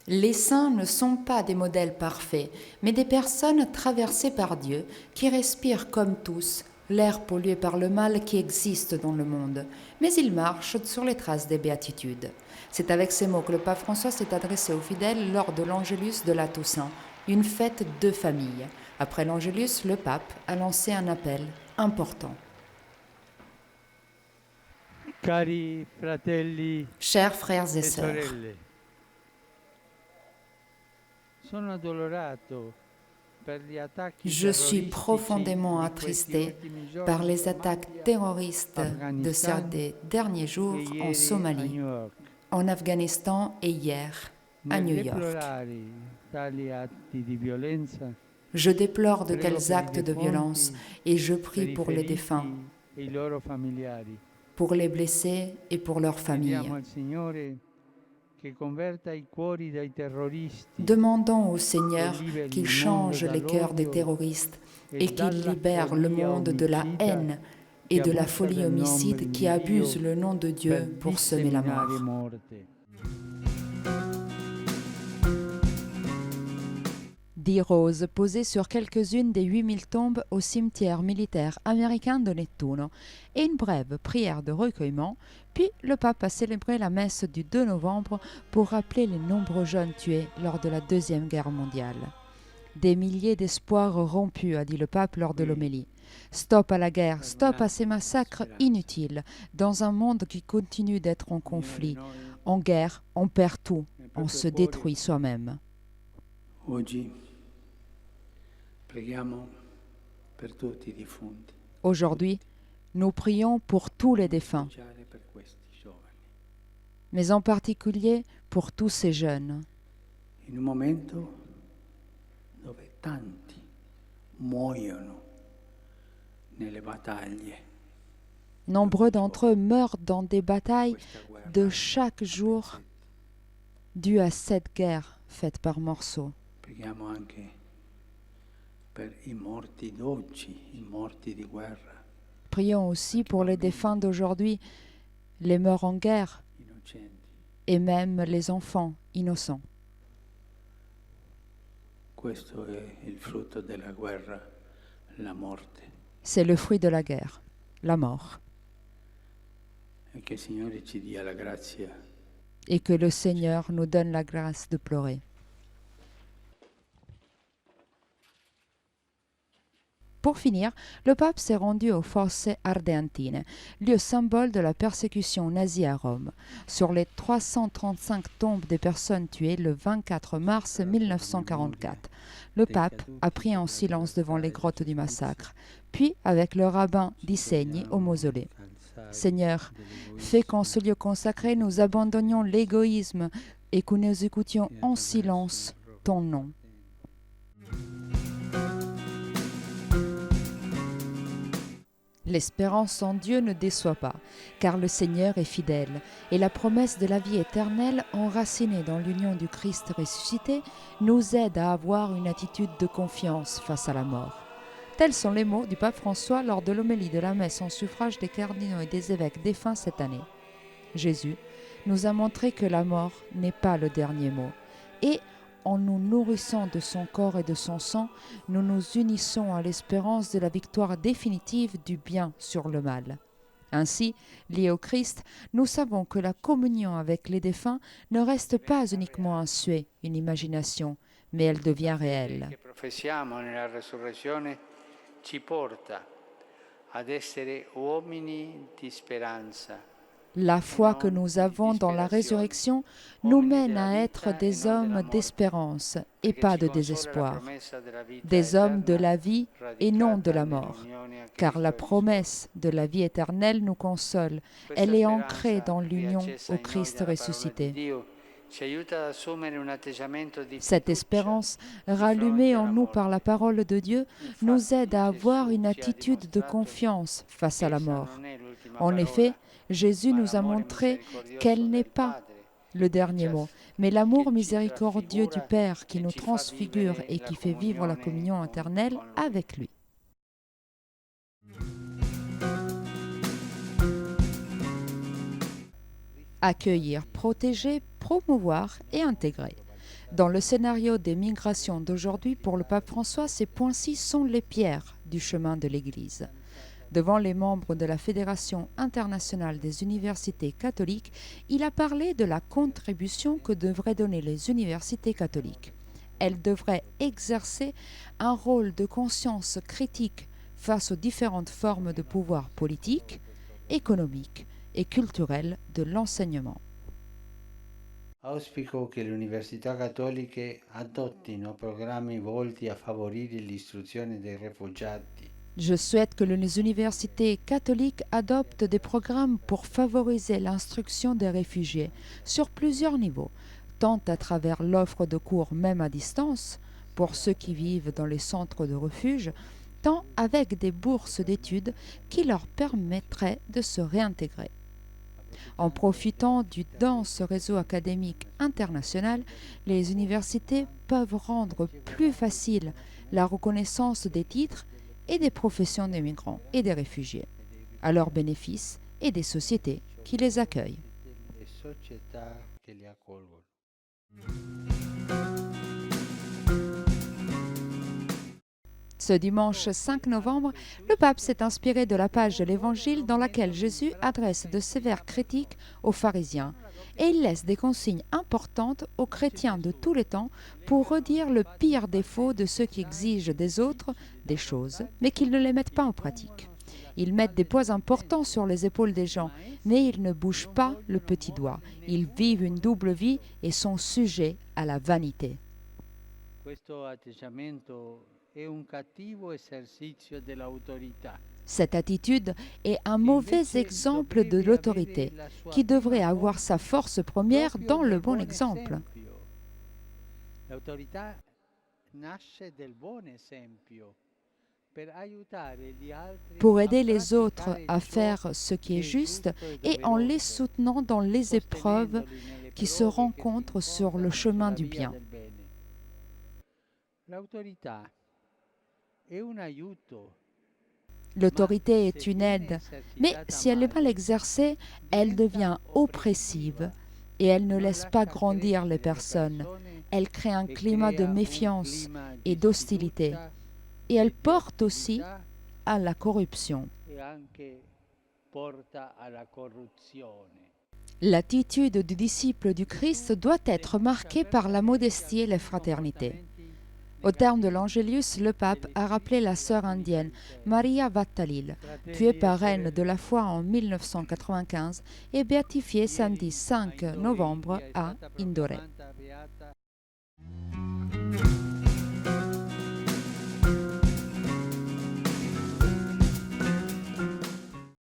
Les saints ne sont pas des modèles parfaits, mais des personnes traversées par Dieu qui respirent comme tous l'air pollué par le mal qui existe dans le monde, mais ils marchent sur les traces des béatitudes. C'est avec ces mots que le pape François s'est adressé aux fidèles lors de l'Angélus de la Toussaint, une fête de famille. Après l'Angélus, le pape a lancé un appel important. Cari fratelli Chers frères et e sœurs, sorelle, sono addolorato per gli attacchi je suis terroristici profondément di questi attristé ultimi par giorni in les attaques Somalia, terroristes de Afghanistan ces derniers jours e en ieri a Somalie, New York. en Afghanistan et hier à Nel New York. deplorare tali atti di violenza, Je déplore de prego tels per i actes de violence defunti, et je per prie i pour les défunts, feriti e i loro familiari. pour les blessés et pour leurs familles. Chiediamo al Signore che converta i cuori dei terroristi Demandons au e Seigneur liberi qu'il il mondo change les cœurs des dall'odio terroristes e et qu'il dalla libère le follia monde de la omicida haine che et de la abusa folie del nome homicide qui di abuse Dio le nom de per Dieu pour semer la disseminare mort. morte. Dit Rose, posée sur quelques-unes des 8000 tombes au cimetière militaire américain de Nettuno, et une brève prière de recueillement, puis le pape a célébré la messe du 2 novembre pour rappeler les nombreux jeunes tués lors de la Deuxième Guerre mondiale. Des milliers d'espoirs rompus, a dit le pape lors de l'homélie. Stop à la guerre, stop à ces massacres inutiles, dans un monde qui continue d'être en conflit. En guerre, on perd tout, on se détruit soi-même. Oggi preghiamo per tutti i defunti, Aujourd'hui, nous prions pour tous les défunts, speciale per questi giovani. mais en particulier pour tous ces jeunes. In un momento dove tanti muoiono nelle battaglie, Nombreux d'entre eux meurent dans des batailles questa guerra de chaque jour dues à cette guerre faite par morceaux. preghiamo anche per i morti d'oggi, i morti di guerra, Prions aussi pour les défunts d'aujourd'hui, les morts en guerre innocenti. et même les enfants innocents. Questo è il frutto della guerra, la morte. C'est le fruit de la guerre, la mort. E che il Signore ci dia la grazia Et que le Seigneur nous donne la grâce de pleurer. Pour finir, le pape s'est rendu aux Fosse Ardeatine, lieu symbole de la persécution nazie à Rome. Sur les 335 tombes des personnes tuées le 24 mars 1944, le pape a prié en silence devant les grottes du massacre, puis avec le rabbin Di au mausolée. Seigneur, fais qu'en ce lieu consacré nous abandonnions l'égoïsme et que nous écoutions en silence ton nom. L'espérance en Dieu ne déçoit pas, car le Seigneur est fidèle, et la promesse de la vie éternelle, enracinée dans l'union du Christ ressuscité, nous aide à avoir une attitude de confiance face à la mort. Tels sont les mots du pape François lors de l'homélie de la messe en suffrage des cardinaux et des évêques défunts cette année. Jésus nous a montré que la mort n'est pas le dernier mot, et en nous nourrissant de son corps et de son sang, nous nous unissons à l'espérance de la victoire définitive du bien sur le mal. Ainsi, liés au Christ, nous savons que la communion avec les défunts ne reste pas uniquement un souhait, une imagination, mais elle devient réelle. Che professiamo nella resurrezione ci porta ad essere uomini di speranza. La foi que nous avons dans la résurrection nous mène à être des hommes d'espérance et pas de désespoir, des hommes de la vie et non de la mort, car la promesse de la vie éternelle nous console, elle est ancrée dans l'union au Christ ressuscité. Cette espérance, rallumée en nous par la parole de Dieu, nous aide à avoir une attitude de confiance face à la mort. En effet, Jésus nous a montré qu'elle n'est pas le dernier mot, mais l'amour miséricordieux du Père qui nous transfigure et qui fait vivre la communion éternelle avec lui. Accueillir, protéger, promouvoir et intégrer. Dans le scénario des migrations d'aujourd'hui, pour le pape François, ces points-ci sont les pierres du chemin de l'Église. Devant les membres de la Fédération internationale des universités catholiques, il a parlé de la contribution que devraient donner les universités catholiques. Elles devraient exercer un rôle de conscience critique face aux différentes formes de pouvoir politique, économique et culturel de l'enseignement. Auspico che le università cattoliche adottino programmi volti a favorire l'istruzione dei rifugiati. Je souhaite que les universités catholiques adoptent des programmes pour favoriser l'instruction des réfugiés sur plusieurs niveaux, tant à travers l'offre de cours même à distance, pour ceux qui vivent dans les centres de refuge, tant avec des bourses d'études qui leur permettraient de se réintégrer. En profitant du dense réseau académique international, les universités peuvent rendre plus facile la reconnaissance des titres et des professions des migrants et des réfugiés, à leur bénéfice et des sociétés qui les accueillent. Ce dimanche 5 novembre, le pape s'est inspiré de la page de l'Évangile dans laquelle Jésus adresse de sévères critiques aux pharisiens et il laisse des consignes importantes aux chrétiens de tous les temps pour redire le pire défaut de ceux qui exigent des autres des choses, mais qu'ils ne les mettent pas en pratique. Ils mettent des poids importants sur les épaules des gens, mais ils ne bougent pas le petit doigt. Ils vivent une double vie et sont sujets à la vanité. Cette attitude est un mauvais exemple de l'autorité, qui devrait avoir sa force première dans le bon exemple. Pour aider les autres à faire ce qui est juste et en les soutenant dans les épreuves qui se rencontrent sur le chemin du bien. L'autorité est une aide, mais si elle est mal exercée, elle devient oppressive et elle ne laisse pas grandir les personnes. Elle crée un climat de méfiance et d'hostilité et elle porte aussi à la corruption. L'attitude du disciple du Christ doit être marquée par la modestie et la fraternité. Au terme de l'Angélus, le pape a rappelé la sœur indienne Maria Vattalil, tuée par reine de la foi en 1995 et béatifiée samedi 5 novembre à Indore.